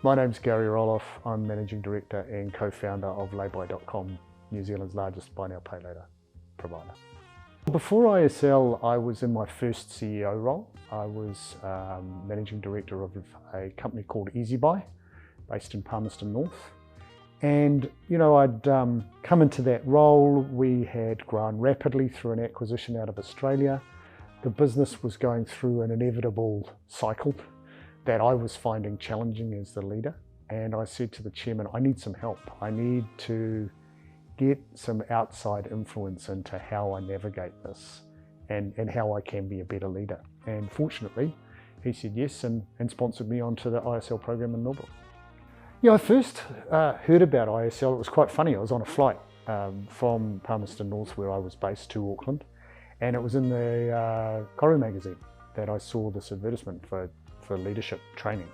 My name's Gary Rohloff. I'm Managing Director and co-founder of Layby.com, New Zealand's largest buy now pay later provider. Before ISL, I was in my first CEO role. I was Managing Director of a company called EasyBuy, based in Palmerston North. And I'd come into that role. We had grown rapidly through an acquisition out of Australia. The business was going through an inevitable cycle that I was finding challenging as the leader. And I said to the chairman, I need some help. I need to get some outside influence into how I navigate this and how I can be a better leader. And fortunately, he said yes and sponsored me onto the ISL program in Melbourne. Yeah, I first heard about ISL. It was quite funny. I was on a flight from Palmerston North, where I was based, to Auckland. And it was in the Koru magazine that I saw this advertisement for leadership training.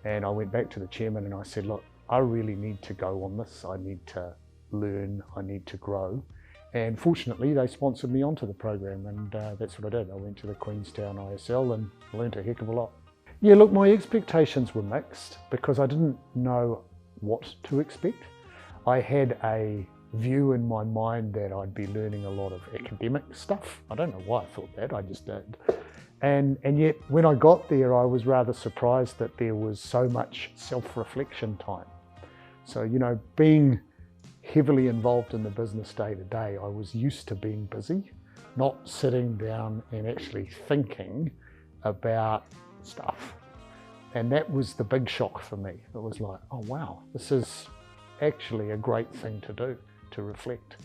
And I went back to the chairman and I said, look, I really need to go on this. I need to learn, I need to grow. And fortunately, they sponsored me onto the program, and that's what I did. I went to the Queenstown ISL and learned a heck of a lot. Yeah, look, my expectations were mixed because I didn't know what to expect. I had a view in my mind that I'd be learning a lot of academic stuff. I don't know why I thought that, I just did. And yet, when I got there, I was rather surprised that there was so much self-reflection time. So, being heavily involved in the business day to day, I was used to being busy, not sitting down and actually thinking about stuff. And that was the big shock for me. It was like, oh wow, this is actually a great thing to do, to reflect.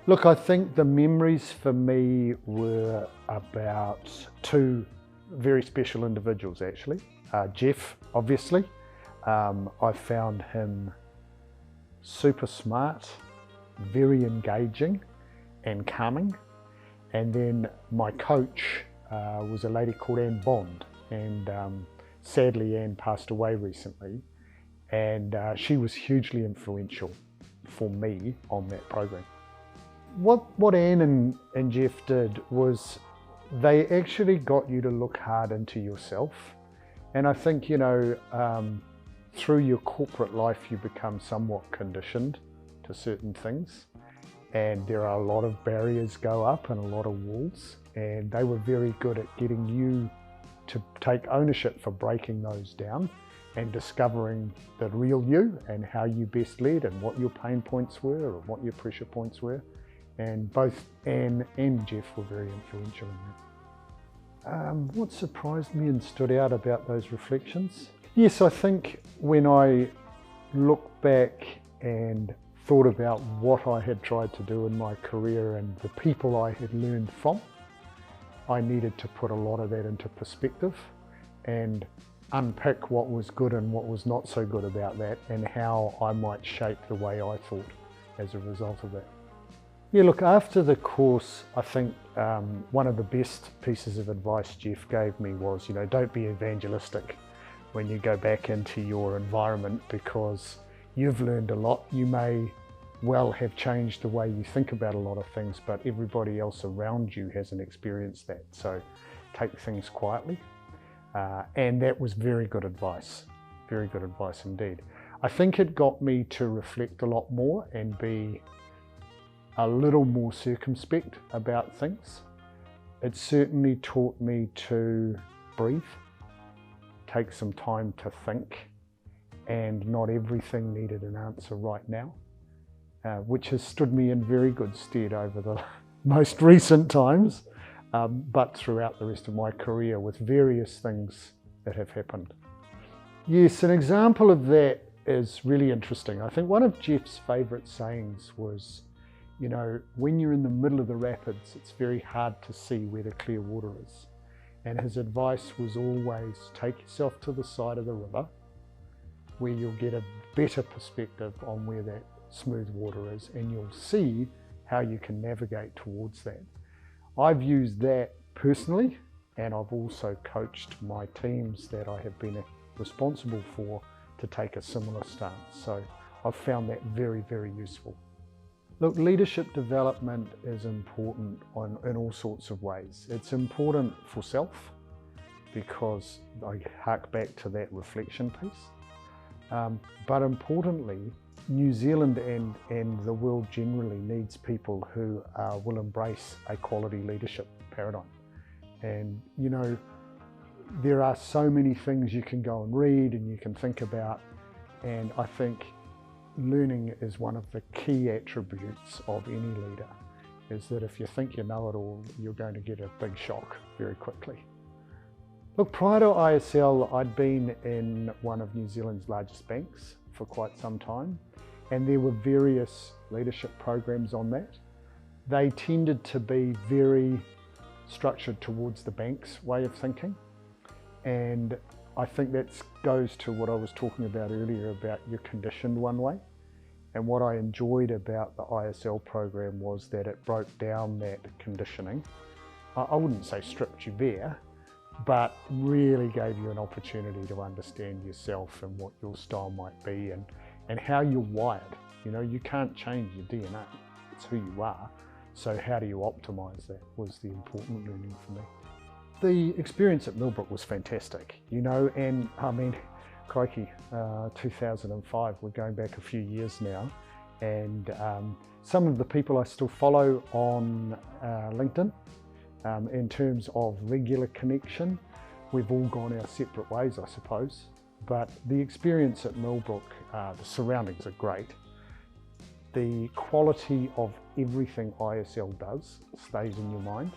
Look, I think the memories for me were about two very special individuals, actually. Jeff, obviously. I found him super smart, very engaging and calming. And then my coach was a lady called Anne Bond, and sadly Anne passed away recently, and she was hugely influential for me on that program. What Anne and Jeff did was they actually got you to look hard into yourself. And I think, through your corporate life, you become somewhat conditioned to certain things. And there are a lot of barriers go up and a lot of walls. And they were very good at getting you to take ownership for breaking those down and discovering the real you and how you best led and what your pain points were or what your pressure points were. And both Anne and Jeff were very influential in that. What surprised me and stood out about those reflections? Yes, I think when I look back and thought about what I had tried to do in my career and the people I had learned from, I needed to put a lot of that into perspective and unpick what was good and what was not so good about that and how I might shape the way I thought as a result of that. Yeah, look, after the course, I think one of the best pieces of advice Jeff gave me was, don't be evangelistic when you go back into your environment, because you've learned a lot. You may well have changed the way you think about a lot of things, but everybody else around you hasn't experienced that. So take things quietly. And that was very good advice indeed. I think it got me to reflect a lot more and be a little more circumspect about things. It certainly taught me to breathe, take some time to think, and not everything needed an answer right now, which has stood me in very good stead over the most recent times, but throughout the rest of my career with various things that have happened. Yes, an example of that is really interesting. I think one of Jeff's favourite sayings was, when you're in the middle of the rapids, it's very hard to see where the clear water is. And his advice was always take yourself to the side of the river where you'll get a better perspective on where that smooth water is, and you'll see how you can navigate towards that. I've used that personally, and I've also coached my teams that I have been responsible for to take a similar stance. So I've found that very, very useful. Look, leadership development is important in all sorts of ways. It's important for self, because I hark back to that reflection piece. But importantly, New Zealand and the world generally needs people who will embrace a quality leadership paradigm. And you know, there are so many things you can go and read and you can think about, and I think learning is one of the key attributes of any leader, is that if you think you know it all, you're going to get a big shock very quickly. Look, prior to ISL, I'd been in one of New Zealand's largest banks for quite some time, and there were various leadership programs on that. They tended to be very structured towards the bank's way of thinking, and I think that goes to what I was talking about earlier about you're conditioned one way. And what I enjoyed about the ISL program was that it broke down that conditioning. I wouldn't say stripped you bare, but really gave you an opportunity to understand yourself and what your style might be and how you're wired. You know, you can't change your DNA, it's who you are. So how do you optimize that was the important learning for me. The experience at Millbrook was fantastic, you know, and I mean, crikey, 2005, we're going back a few years now, and some of the people I still follow on LinkedIn, in terms of regular connection, we've all gone our separate ways, I suppose, but the experience at Millbrook, the surroundings are great. The quality of everything ISL does stays in your mind.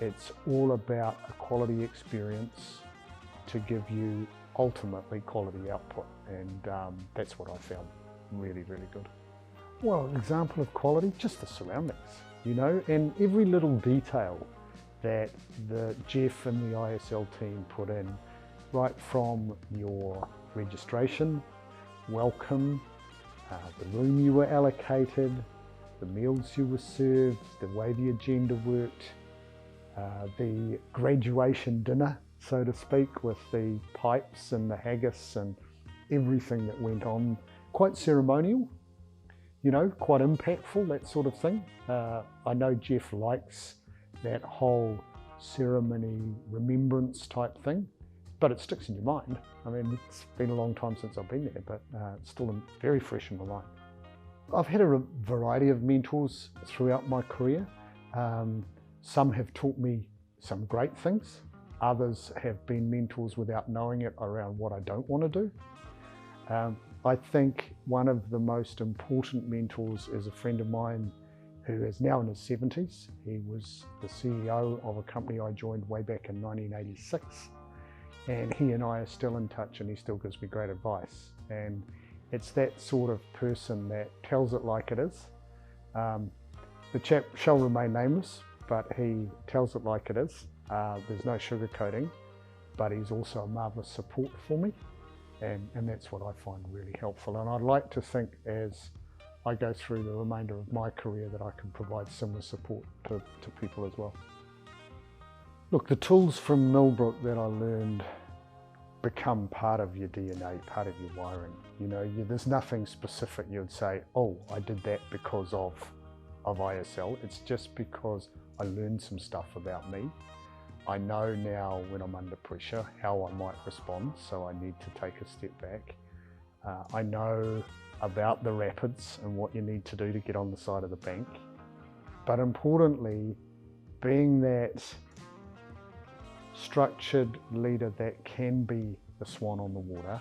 It's all about a quality experience to give you ultimately quality output, and that's what I found really, really good. Well, an example of quality, just the surroundings, you know, and every little detail that the Jeff and the ISL team put in, right from your registration, welcome, the room you were allocated, the meals you were served, the way the agenda worked, the graduation dinner, so to speak, with the pipes and the haggis and everything that went on. Quite ceremonial, you know, quite impactful, that sort of thing. I know Jeff likes that whole ceremony remembrance type thing, but it sticks in your mind. I mean, it's been a long time since I've been there, but it's still very fresh in my mind. I've had a variety of mentors throughout my career. Some have taught me some great things. Others have been mentors without knowing it around what I don't want to do. I think one of the most important mentors is a friend of mine who is now in his 70s. He was the CEO of a company I joined way back in 1986. And he and I are still in touch, and he still gives me great advice. And it's that sort of person that tells it like it is. The chap shall remain nameless, but he tells it like it is. There's no sugarcoating, but he's also a marvellous support for me, and that's what I find really helpful. And I'd like to think as I go through the remainder of my career that I can provide similar support to people as well. Look, the tools from Millbrook that I learned become part of your DNA, part of your wiring. You know, there's nothing specific you'd say, oh, I did that because of ISL. It's just because I learned some stuff about me. I know now when I'm under pressure how I might respond, so I need to take a step back. I know about the rapids and what you need to do to get on the side of the bank. But importantly, being that structured leader that can be the swan on the water,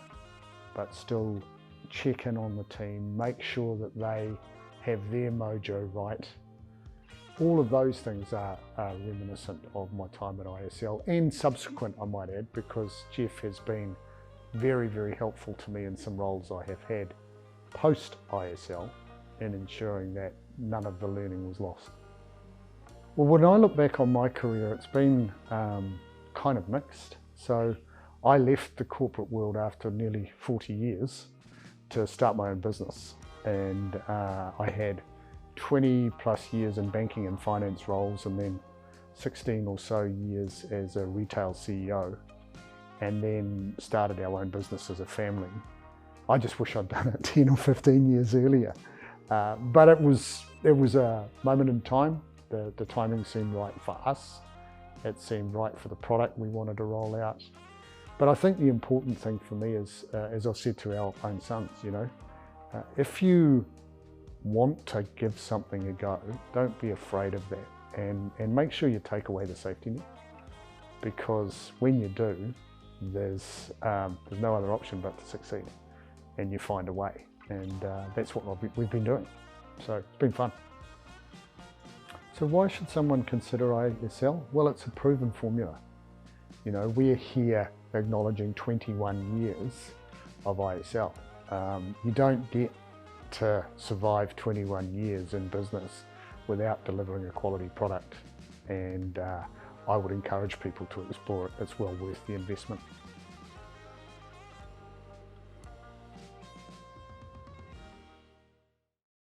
but still check in on the team, make sure that they have their mojo right. All of those things are reminiscent of my time at ISL and subsequent, I might add, because Jeff has been very, very helpful to me in some roles I have had post ISL in ensuring that none of the learning was lost. Well, when I look back on my career, it's been kind of mixed. So I left the corporate world after nearly 40 years to start my own business, and I had 20 plus years in banking and finance roles, and then 16 or so years as a retail CEO, and then started our own business as a family. I just wish I'd done it 10 or 15 years earlier, but it was a moment in time. The timing seemed right for us, It seemed right for the product we wanted to roll out. But I think the important thing for me is, as I've said to our own sons, if you want to give something a go, don't be afraid of that, and make sure you take away the safety net, because when you do, there's no other option but to succeed, and you find a way, and that's what we've been doing. So it's been fun. So why should someone consider ISL? Well, it's a proven formula. We're here acknowledging 21 years of ISL. You don't get to survive 21 years in business without delivering a quality product, and I would encourage people to explore it. It's well worth the investment.